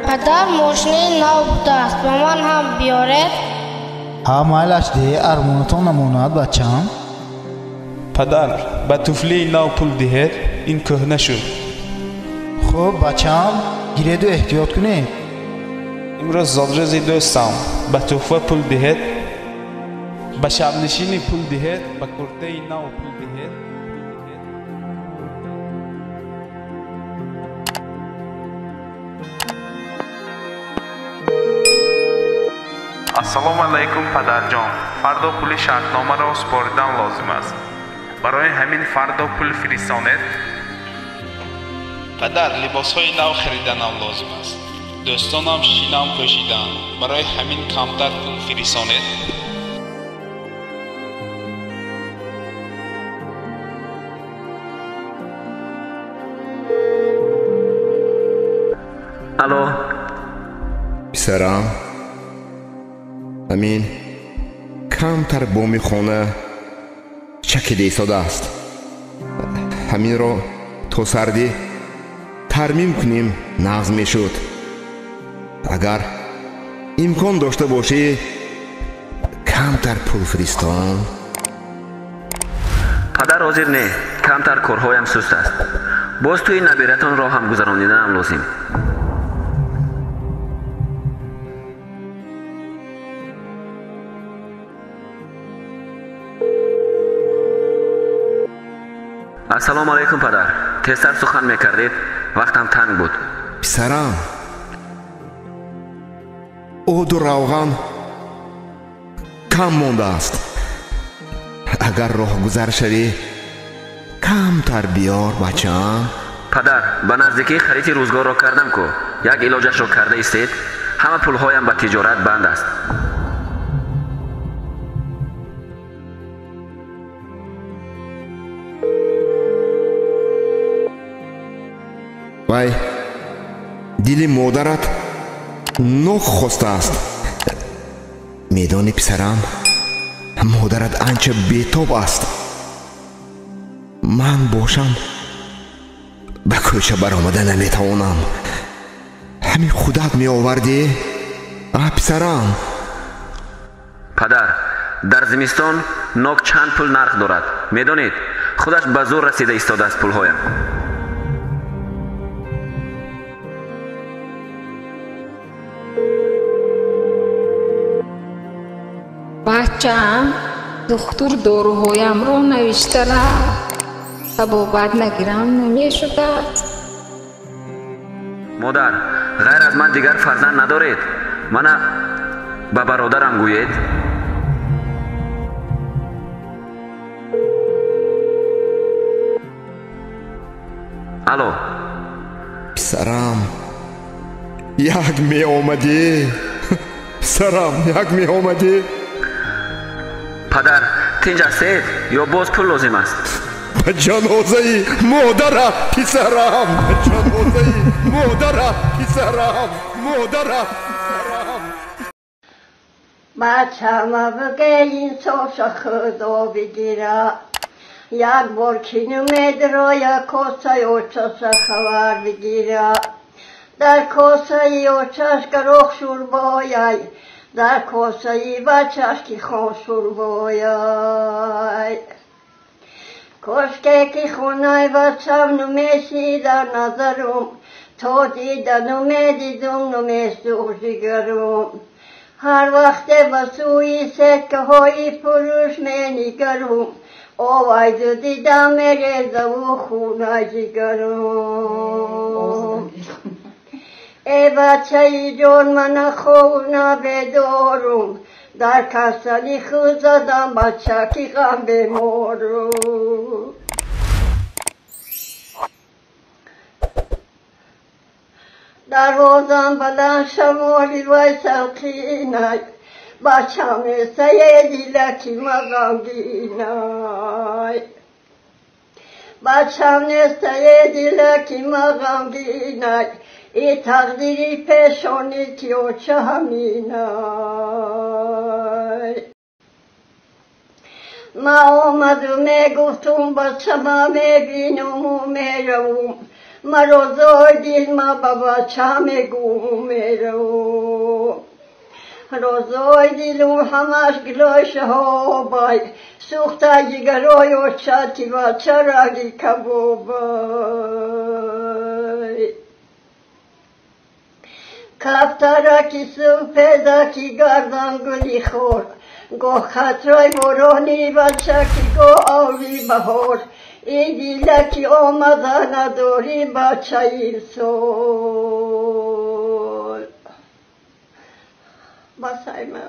پدر ماشین نو بوده است و من هم بیارد. ها مایلش ده ارمونتون نموند بچم. پدر به توفلی نو پول دهید این کهنه شد. خب بچم گیرید و احتیاط کنید. امروز زادرزی دوستم به توفه پول دهید، به شبنشینی پول دهید، به کرته نو پول دهید. السلام علیکم پدر جان. فردا پول شرطنامه را سپاریدن لازم است. برای همین فردا پول فرستانید. پدر لباس های نو خریدنم لازم است. دوستانم شینم پوشیدن. برای همین کمتر پول فرستانید. الو پسرم، همین کمتر بومی خانه چکیده ایستاده است. همین را تا سردی ترمیم کنیم نقض می شد. اگر امکان داشته باشی کمتر پول فرستان. پدر حاضر نه، کمتر کارهایم سست است. باز توی نبیرتان را هم گذراندنم لازم. السلام علیکم پدر. تیزتر سخن میکردید، وقتم تنگ بود. پسرم، عود و روغن کم مانده است. اگر راه گذر شوی کمتر بیار بچم. پدر به نزدیکی خرید روزگار را کردم کو. یک علاجش را کرده استید. همه پولهایم به تجارت بند است. وای دل مادرت نوک خواسته است. میدانی پسرم، مادرت آنچه بی‌تاب است. من باشم به کوچه برآمده نمیتوانم. همین خودت می آوردی پسرم. پدر در زمستان نوک چند پول نرخ دارد میدانید. خودش به زور رسیده ایستاده است پولهایم. بچه‌ام دکتر داروهایم را نوشته رفت. طبابت نگیرم نمیشده. مادر غیر از من دیگر فرزند ندارید. من به برادرم گویید. الو پسرم، یک می آمدی. پسرم یک می آمدی. پدر تنج هستید یا باز پول لازم است؟ به جنازه مادرم پسرم. به جنازه مادرم پسرم. مادرم پسرم. بچه‌م بگه این سوش خدا بگیره. یک بار کیلومتر را یک کاسه اوچش خبر بگیره. در کاسه اوچش که رخ شور بایای، در کاسه بچه‌ش که خون شور بایای. کشکه که خونه بچم نمیشی در نظرم، تا دیده نمیدیدم نمیشدو جگرم. هر وقت به سوی سکه های پروش منگرم، آوای دیدم میریزه و خونه جگرم. ای بچه جان من خونه بدارم، در کسلی خود زدم بچه که غم بمارم. دروازم بلند شمالی وی سلقینای، بچم سیدی لکی مغمگینای. بچم سیدی لکی مغمگینای، ای تقدیری پیشانی که چه همینای. ما آمد و میگفتم بچه ما میبینم و میروم، روزای دل ما با بچم گومرو روزای دلو همش گلاش ها بای سوخته جگرای و چاتی و چراغی کبوبای کفتره کی سو پیدا کی گردن گلی خور گو خطرای برانی بچه کی گو آوی بهار ای دیله کی آمده نداری بچه این سول بس ایمه